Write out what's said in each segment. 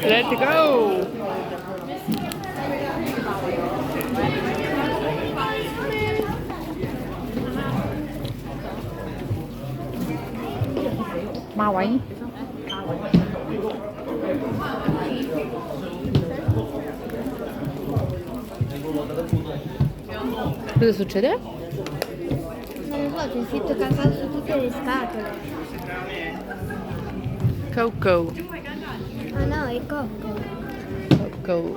Let's go! Mawai. Cosa succede? Non lo so, c'è scritto cacao su tutte le scatole. Coco. Ah no, è cocco. Coco.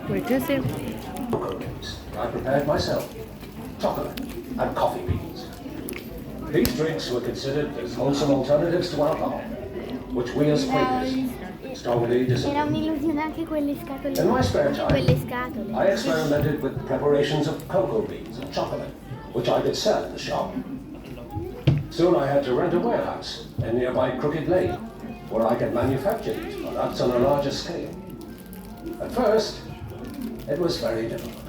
Wait, is it? I prepared myself. Chocolate and coffee beans. These drinks were considered as wholesome alternatives to alcohol, which we as Quakers strongly Era disagree. un'illusione anche quelle scatole. In my spare time, Quelle scatole. I experimented with preparations of cocoa beans and chocolate, which I could sell in the shop. Soon I had to rent a warehouse in nearby Crooked Lane, where I could manufacture these products on a larger scale. At first, it was very difficult,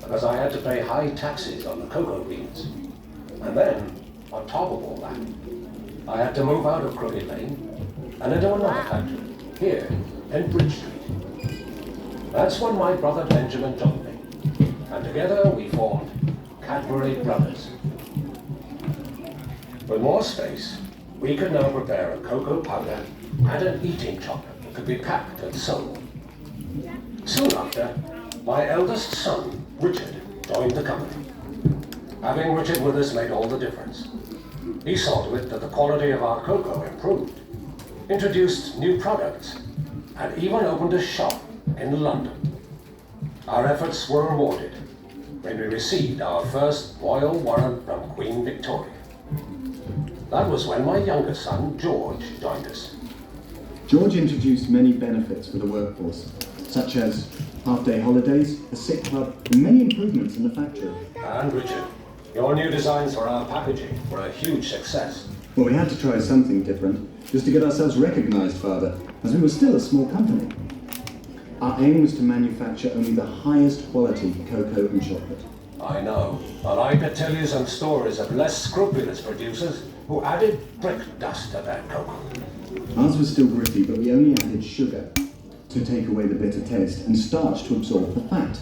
because I had to pay high taxes on the cocoa beans. And then, on top of all that, I had to move out of Crooked Lane and into another factory, here in Bridge Street. That's when my brother Benjamin joined me, and together we formed Cadbury Brothers. With more space, we could now prepare a cocoa powder and an eating chocolate that could be packed and sold. Soon after, my eldest son, Richard, joined the company. Having Richard with us made all the difference. He saw to it that the quality of our cocoa improved, introduced new products, and even opened a shop in London. Our efforts were rewarded when we received our first royal warrant from Queen Victoria. That was when my younger son, George, joined us. George introduced many benefits for the workforce, such as half-day holidays, a sick club, and many improvements in the factory. And Richard, your new designs for our packaging were a huge success. Well, we had to try something different, just to get ourselves recognized, Father, as we were still a small company. Our aim was to manufacture only the highest quality cocoa and chocolate. I know, but I could tell you some stories of less scrupulous producers who added brick dust to their cocoa. Ours was still gritty, but we only added sugar to take away the bitter taste and starch to absorb the fat.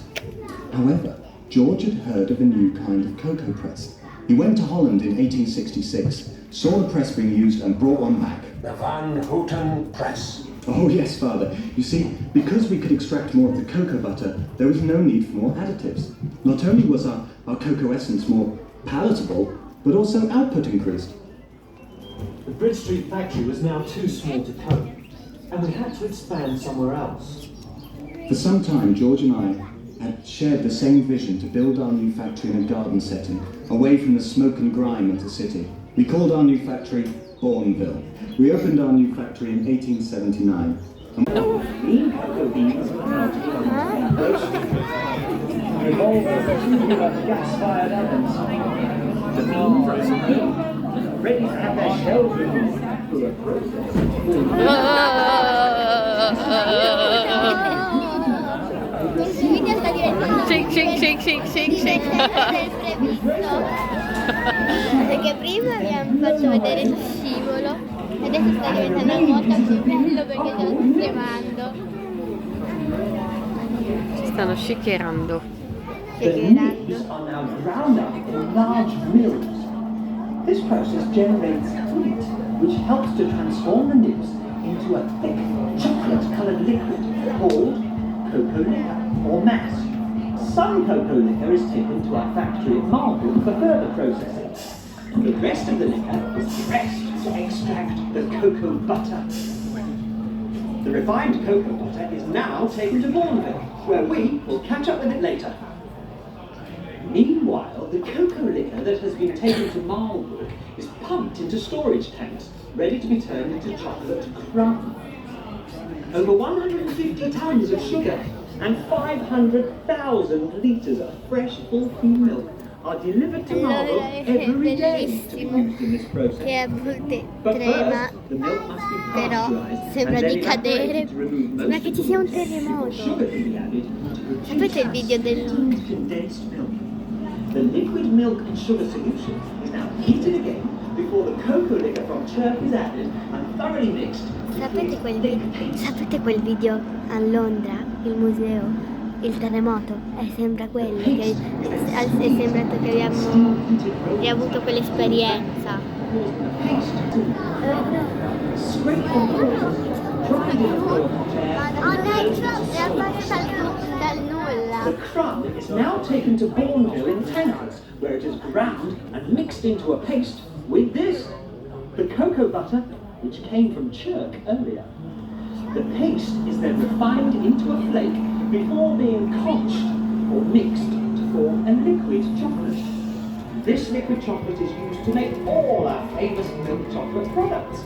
However, George had heard of a new kind of cocoa press. He went to Holland in 1866, saw the press being used and brought one back. The Van Houten Press. Oh yes, Father. You see, because we could extract more of the cocoa butter, there was no need for more additives. Not only was our cocoa essence more palatable, but also output increased. The Bridge Street factory was now too small to cope, and we had to expand somewhere else. For some time, George and I had shared the same vision to build our new factory in a garden setting, away from the smoke and grime of the city. We called our new factory Bourneville. We opened our new factory in 1879. Green cocoa beans revolve over two gas-fired ovens. The beans are smoked, ready to have their shells removed through a process. Questo video sta diventando Shake. del previsto. Perché prima abbiamo fatto vedere lo scivolo e adesso sta diventando molto più bello perché stiamo tremando. Ci stanno shakerando. The nibs are now ground up in large mills. This process generates heat, which helps to transform the nibs into a thick, chocolate-coloured liquid called cocoa liquor or mass. Some cocoa liquor is taken to our factory at Marlborough for further processing. The rest of the liquor is pressed to extract the cocoa butter. The refined cocoa butter is now taken to Bourneville, where we will catch up with it later. Meanwhile, the cocoa liquor that has been taken to Marlborough is pumped into storage tanks, ready to be turned into chocolate crumb. Over 150 tons of sugar and 500,000 litres of fresh full cream milk are delivered to Marlborough every day to be used in this process. Che a volte But trema, first, the milk must be però pasteurized sembra and di then cadere. evaporated to remove most Sembra che ci sia un of the terremoto. sugar can be added to produce Sapete il video del... condensed milk. The liquid milk and sugar solution is now heated again before the cocoa liquor from chirk is added and thoroughly mixed. Sapete quel video a Londra, il museo, il terremoto? Sembra quello, che è sembrato che abbiamo riavuto quell'esperienza. Scrape on the corners, dry it in a bowl of hot air, Dal nulla. The crumb is now taken to Bourneville in tankers, where it is ground and mixed into a paste with this, the cocoa butter, which came from chirk earlier. The paste is then refined into a flake before being conched or mixed to form a liquid chocolate. This liquid chocolate is used to make all our famous milk chocolate products.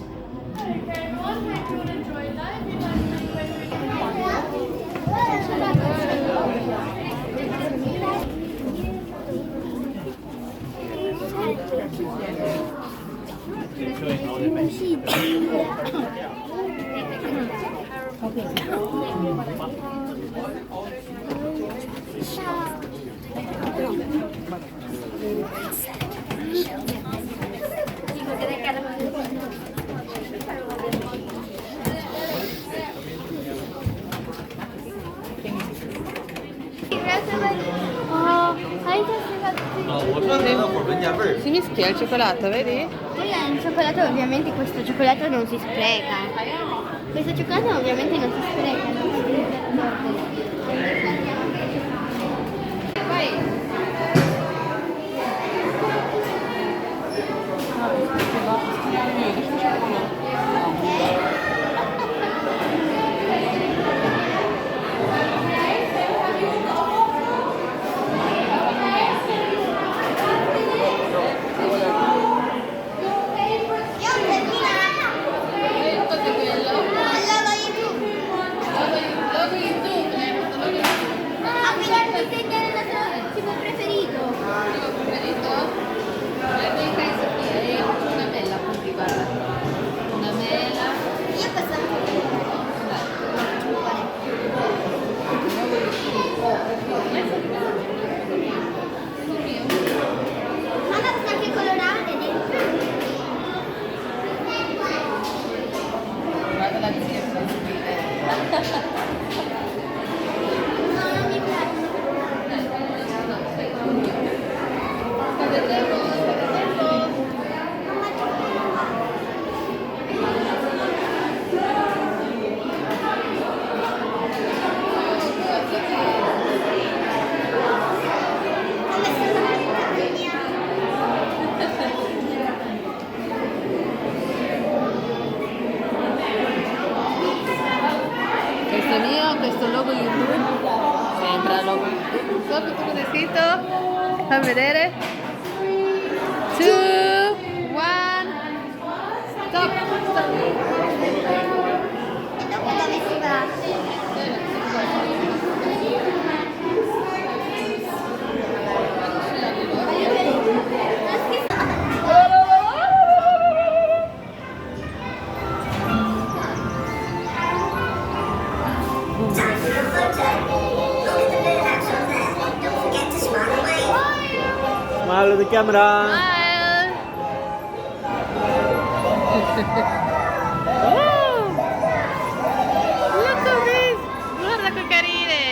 Si mischia il cioccolato, vedi? Il cioccolato, ovviamente questo cioccolato non si spreca. Questo cioccolato ovviamente non si spreca. Questo logo YouTube sembra logo YouTube. So che tu cosa hai scritto? Fammi vedere. 2, 1, stop. Dove si va? Smile at the camera. Smile. Oh, look at this. Guarda che carine.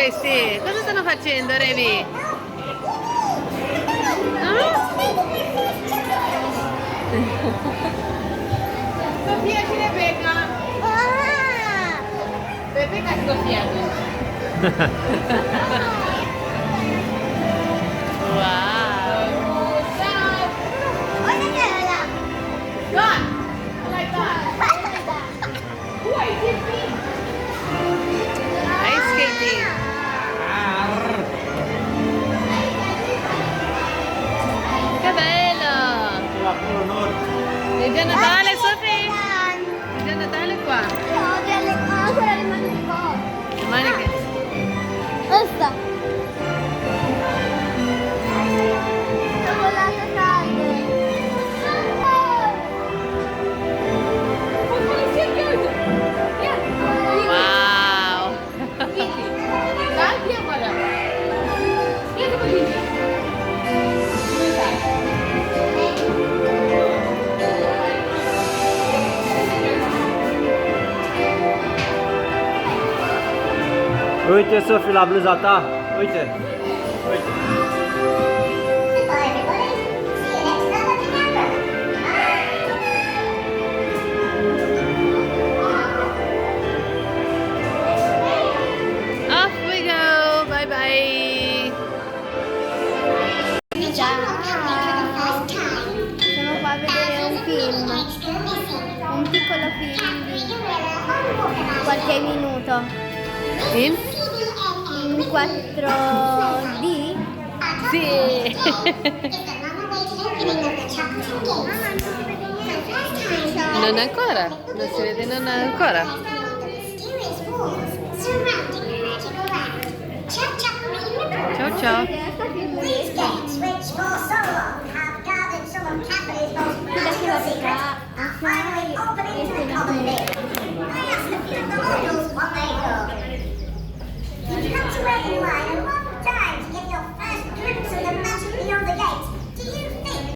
questi? Cosa stanno facendo, Revi? Ah? Sofia ci ne becca. Becca Sofia. Wow. Gone. Like that. Ice skating. Che bello! È già Natale, Sofì? È già Natale qua. Ancora le mani di qua. Le maniche. Basta. Cioccolato caldo. Wow! Uite, Sofi, la bluza ta. Uite. Uite. Off we go! Bye bye! Siamo qua a vedere un film, un piccolo film di qualche minuto, In? in 4D. Sì! Non ancora? Non si vede non ancora? Ciao ciao!